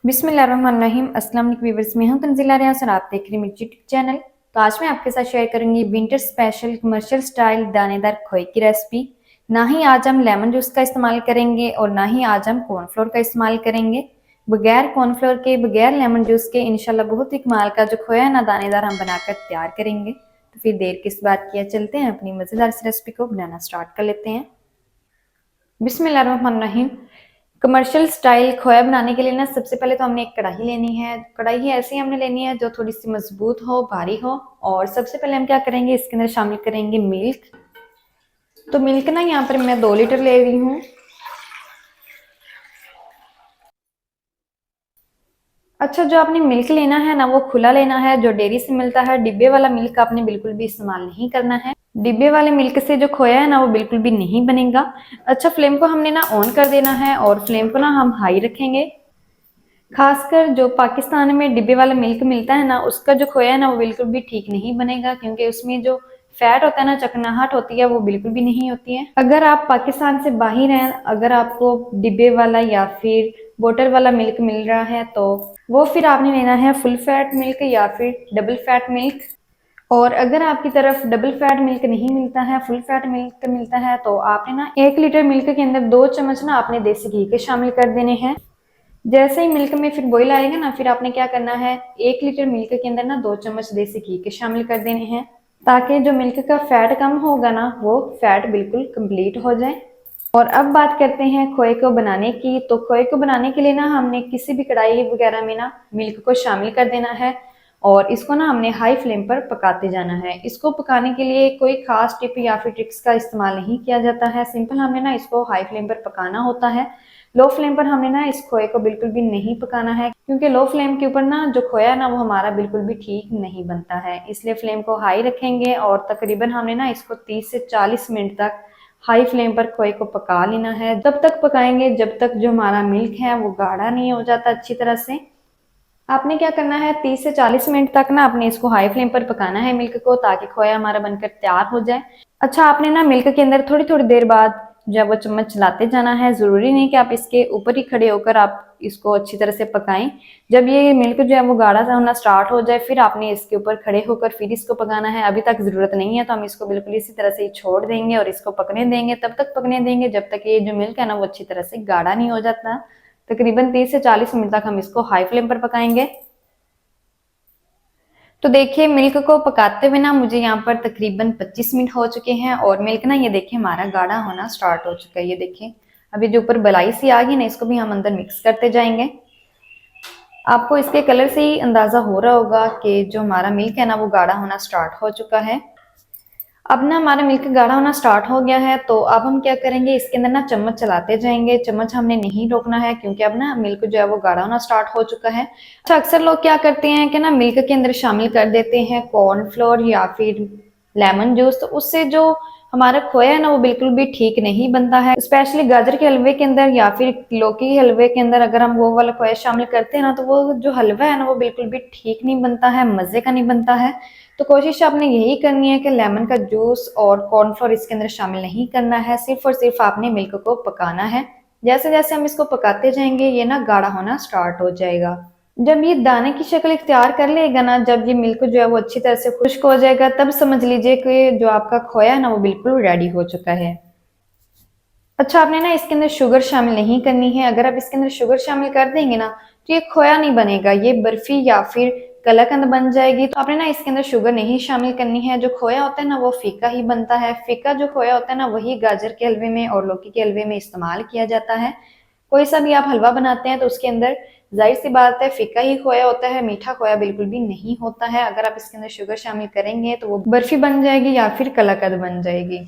बिस्मिल्लाहिर्रहमानिर्रहीम। अस्सलाम वालेकुम व्यूअर्स, मैं हूं तंजीला रियाज और आप देख रहे हैं मेरी यूट्यूब चैनल। तो आज मैं आपके साथ शेयर करूंगी विंटर स्पेशल कमर्शियल स्टाइल दानेदार खोए की रेसिपी। ना ही आज हम लेमन जूस का इस्तेमाल करेंगे और ना ही आज हम कॉर्नफ्लोर का इस्तेमाल करेंगे। बगैर कॉर्नफ्लोर के, बगैर लेमन जूस के इंशाल्लाह बहुत ही कमाल का जो खोया है ना दानेदार हम बनाकर तैयार करेंगे। तो फिर देर किस बात की है, चलते हैं अपनी मज़ेदार इस रेसिपी को बनाना स्टार्ट कर लेते हैं। बिस्मिल्लाहिर्रहमानिर्रहीम। कमर्शियल स्टाइल खोया बनाने के लिए ना सबसे पहले तो हमने एक कढ़ाई लेनी है। कढ़ाई ऐसी हमने लेनी है जो थोड़ी सी मजबूत हो, भारी हो। और सबसे पहले हम क्या करेंगे, इसके अंदर शामिल करेंगे मिल्क। तो मिल्क ना यहाँ पर मैं 2 लीटर ले रही हूँ। अच्छा, जो आपने मिल्क लेना है ना वो खुला लेना है, जो डेयरी से मिलता है। डिब्बे वाला मिल्क आपने बिल्कुल भी इस्तेमाल नहीं करना है। डिब्बे वाले मिल्क से जो खोया है ना वो बिल्कुल भी नहीं बनेगा। अच्छा, फ्लेम को हमने ना ऑन कर देना है और फ्लेम को ना हम हाई रखेंगे। खासकर जो पाकिस्तान में डिब्बे वाला मिल्क मिलता है ना, उसका जो खोया है ना वो बिल्कुल भी ठीक नहीं बनेगा, क्योंकि उसमें जो फैट होता है ना, चकनाहट होती है, वो बिल्कुल भी नहीं होती है। अगर आप पाकिस्तान से बाहर हैं, अगर आपको डिब्बे वाला या फिर बोतल वाला मिल्क मिल रहा है तो वो फिर आपने लेना है फुल फैट मिल्क या फिर डबल फैट मिल्क। और अगर आपकी तरफ डबल फैट मिल्क नहीं मिलता है, फुल फैट मिल्क मिलता है, तो आपने ना 1 लीटर मिल्क के अंदर 2 चम्मच ना आपने देसी घी के शामिल कर देने हैं। जैसे ही मिल्क में फिर बॉईल आएगा ना, फिर आपने क्या करना है, 1 लीटर मिल्क के अंदर ना 2 चम्मच देसी घी के शामिल कर देने हैं, ताकि जो मिल्क का फैट कम होगा ना वो फैट बिल्कुल कंप्लीट हो जाए। और अब बात करते हैं खोए को बनाने की। तो खोए को बनाने के लिए ना हमने किसी भी कढ़ाई वगैरह में ना मिल्क को शामिल कर देना है और इसको ना हमने हाई फ्लेम पर पकाते जाना है। इसको पकाने के लिए कोई खास टिप या फिर ट्रिक्स का इस्तेमाल नहीं किया जाता है। सिंपल हमने ना इसको हाई फ्लेम पर पकाना होता है। लो फ्लेम पर हमने ना इस खोए को बिल्कुल भी नहीं पकाना है, क्योंकि लो फ्लेम के ऊपर ना जो खोया है ना वो हमारा बिल्कुल भी ठीक नहीं बनता है। इसलिए फ्लेम को हाई रखेंगे और तकरीबन हमने ना इसको 30 से 40 मिनट तक हाई फ्लेम पर खोए को पका लेना है। तब तक पकाएंगे जब तक जो हमारा मिल्क है वो गाढ़ा नहीं हो जाता अच्छी तरह से। आपने क्या करना है, 30 से 40 मिनट तक ना आपने इसको हाई फ्लेम पर पकाना है मिल्क को, ताकि खोया हमारा बनकर तैयार हो जाए। अच्छा, आपने ना मिल्क के अंदर थोड़ी थोड़ी देर बाद जब वो चम्मच चलाते जाना है। जरूरी नहीं कि आप इसके ऊपर ही खड़े होकर आप इसको अच्छी तरह से पकाएं। जब ये मिल्क जो है वो गाढ़ा सा होना स्टार्ट हो जाए, फिर आपने इसके ऊपर खड़े होकर फिर इसको पकाना है। अभी तक जरूरत नहीं है तो हम इसको बिल्कुल इसी तरह से ही छोड़ देंगे और इसको पकने देंगे। तब तक पकने देंगे जब तक ये जो मिल्क है ना वो अच्छी तरह से गाढ़ा नहीं हो जाता। तकरीबन 30 से 40 मिनट तक हम इसको हाई फ्लेम पर पकाएंगे। तो देखिए, मिल्क को पकाते हुए ना मुझे यहाँ पर तकरीबन 25 मिनट हो चुके हैं और मिल्क ना ये देखिए हमारा गाढ़ा होना स्टार्ट हो चुका है। ये देखिए अभी जो ऊपर बलाई सी आ गई ना, इसको भी हम अंदर मिक्स करते जाएंगे। आपको इसके कलर से ही अंदाजा हो रहा होगा कि जो हमारा मिल्क है ना वो गाढ़ा होना स्टार्ट हो चुका है। अब ना हमारा मिल्क गाढ़ा होना स्टार्ट हो गया है, तो अब हम क्या करेंगे, इसके अंदर ना चम्मच चलाते जाएंगे। चम्मच हमने नहीं रोकना है, क्योंकि अब ना मिल्क जो है वो गाढ़ा होना स्टार्ट हो चुका है। अच्छा, अक्सर लोग क्या करते हैं कि ना मिल्क के अंदर शामिल कर देते हैं कॉर्नफ्लोर या फिर लेमन जूस, तो उससे जो हमारा खोया है ना वो बिल्कुल भी ठीक नहीं बनता है। स्पेशली गाजर के हलवे के अंदर या फिर लौकी के हलवे के अंदर अगर हम वो वाला खोया शामिल करते हैं ना, तो वो जो हलवा है ना वो बिल्कुल भी ठीक नहीं बनता है, मजे का नहीं बनता है। तो कोशिश आपने यही करनी है कि लेमन का जूस और कॉर्नफ्लोर इसके अंदर शामिल नहीं करना है। सिर्फ और सिर्फ आपने मिल्क को पकाना है। जैसे जैसे हम इसको पकाते जाएंगे ये ना गाढ़ा होना स्टार्ट हो जाएगा। जब ये दाने की शक्ल इख्तियार कर लेगा ना, जब ये मिल्क जो है वो अच्छी तरह से खुश्क हो जाएगा, तब समझ लीजिए कि जो आपका खोया है ना वो बिल्कुल रेडी हो चुका है। अच्छा, आपने ना इसके अंदर शुगर शामिल नहीं करनी है। अगर आप इसके अंदर शुगर शामिल कर देंगे ना तो ये खोया नहीं बनेगा, ये बर्फी या फिर कलाकंद बन जाएगी। तो आपने ना इसके अंदर शुगर नहीं शामिल करनी है। जो खोया होता है ना वो फीका ही बनता है। फीका जो खोया होता है ना वही गाजर के हलवे में और लौकी के हलवे में इस्तेमाल किया जाता है। कोई सा भी आप हलवा बनाते हैं तो उसके अंदर जाहिर सी बात है फीका ही खोया होता है, मीठा खोया बिल्कुल भी नहीं होता है। अगर आप इसके अंदर शुगर शामिल करेंगे तो वो बर्फी बन जाएगी या फिर कलाकंद बन जाएगी।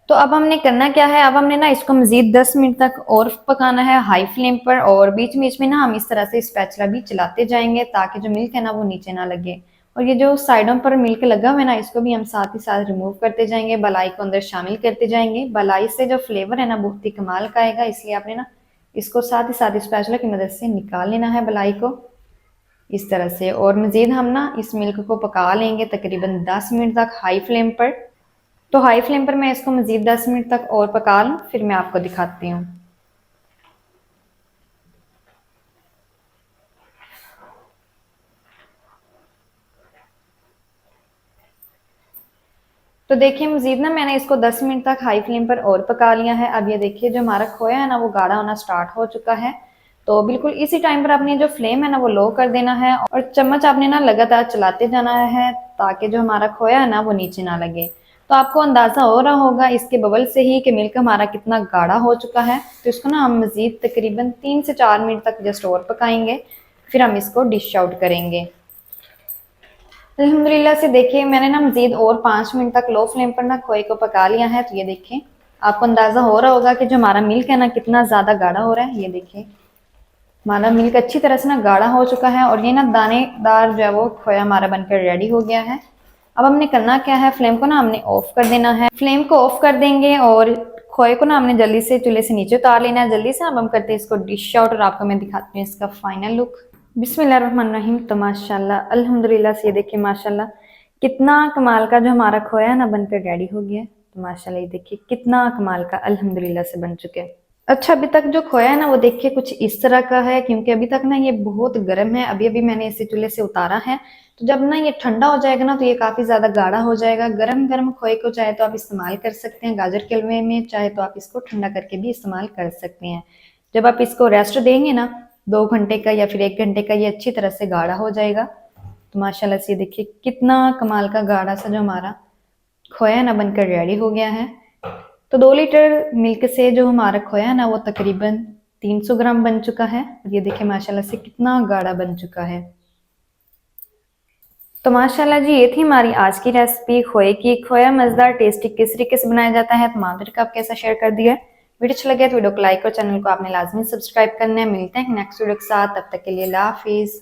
तो अब हमने करना क्या है, अब हमने ना इसको मजीद 10 मिनट तक और पकाना है हाई फ्लेम पर, और बीच बीच में ना हम इस तरह से स्पैचुला भी चलाते जाएंगे ताकि जो मिल्क है ना वो नीचे ना लगे। और ये जो साइडों पर मिल्क लगा हुआ है ना, इसको भी हम साथ ही साथ रिमूव करते जाएंगे, बलाई को अंदर शामिल करते जाएंगे। बलाई से जो फ्लेवर है ना बहुत ही कमाल का आएगा, इसलिए आपने ना इसको साथ ही साथ स्पैचुला की मदद से निकाल लेना है बलाई को इस तरह से। और मजीद हम ना इस मिल्क को पका लेंगे तकरीबन 10 मिनट तक हाई फ्लेम पर। तो हाई फ्लेम पर मैं इसको मजीद 10 मिनट तक और पका लूँ, फिर मैं आपको दिखाती हूँ। तो देखिए मजीद ना मैंने इसको 10 मिनट तक हाई फ्लेम पर और पका लिया है। अब ये देखिए जो हमारा खोया है ना वो गाढ़ा होना स्टार्ट हो चुका है। तो बिल्कुल इसी टाइम पर आपने जो फ्लेम है ना वो लो कर देना है और चम्मच आपने ना लगातार चलाते जाना है ताकि जो हमारा खोया है ना वो नीचे ना लगे। तो आपको अंदाजा हो रहा होगा इसके बबल से ही कि मिल्क हमारा कितना गाढ़ा हो चुका है। तो इसको ना हम मजीद तकरीबन 3 से 4 मिनट तक जस्ट और पकाएंगे, फिर हम इसको डिश आउट करेंगे। अल्हम्दुलिल्लाह से देखिए मैंने ना मजीद और 5 मिनट तक लो फ्लेम पर ना खोए को पका लिया है। तो ये देखिए आपको अंदाजा हो रहा होगा कि जो हमारा मिल्क है ना कितना ज्यादा गाढ़ा हो रहा है। ये देखिए हमारा मिल्क अच्छी तरह से ना गाढ़ा हो चुका है और ये ना दानेदार जो है वो खोया हमारा बनकर रेडी हो गया है। अब हमने करना क्या है, फ्लेम को ना हमने ऑफ कर देना है। फ्लेम को ऑफ कर देंगे और खोए को ना हमने जल्दी से चूल्हे से नीचे उतार लेना है जल्दी से। अब हम करते हैं इसको डिश आउट और आपको मैं दिखाती हूँ इसका फाइनल लुक। बिस्मिल्लाहिर्रहमानिर्रहीम। तो माशाल्लाह अल्हम्दुलिल्लाह से ये देखिए माशाल्लाह कितना कमाल का जो हमारा खोया है ना बनकर रेडी हो गया है। तो माशाल्लाह ये देखिए कितना कमाल का अल्हम्दुलिल्लाह से बन चुके हैं। अच्छा अभी तक जो खोया है ना वो देखिए कुछ इस तरह का है, क्योंकि अभी तक ना ये बहुत गर्म है। अभी अभी मैंने इसे चूल्हे से उतारा है। तो जब ना ये ठंडा हो जाएगा ना तो ये काफी ज्यादा गाढ़ा हो जाएगा। गरम गरम खोए को चाहे तो आप इस्तेमाल कर सकते हैं गाजर के हलवे में, चाहे तो आप इसको ठंडा करके भी इस्तेमाल कर सकते हैं। जब आप इसको रेस्ट देंगे ना 2 घंटे का या फिर 1 घंटे का, ये अच्छी तरह से गाढ़ा हो जाएगा। तो माशाल्लाह से देखिए कितना कमाल का गाढ़ा सा जो हमारा खोया ना बनकर रेडी हो गया है। तो 2 लीटर मिल्क से जो हमारा खोया है ना वो तकरीबन 300 ग्राम बन चुका है। और ये देखिए माशाल्लाह से कितना गाढ़ा बन चुका है। तो माशाल्लाह जी ये थी हमारी आज की रेसिपी खोए की। खोया मजेदार टेस्टी किस तरीके से बनाया जाता है तो माधुरी का आपके कैसा शेयर कर दिया। वीडियो अच्छा लगे तो वीडियो को लाइक और चैनल को आपने लाजमी सब्सक्राइब करना है। मिलते हैं नेक्स्ट वीडियो के साथ, तब तक के लिए अल्लाह हाफिज।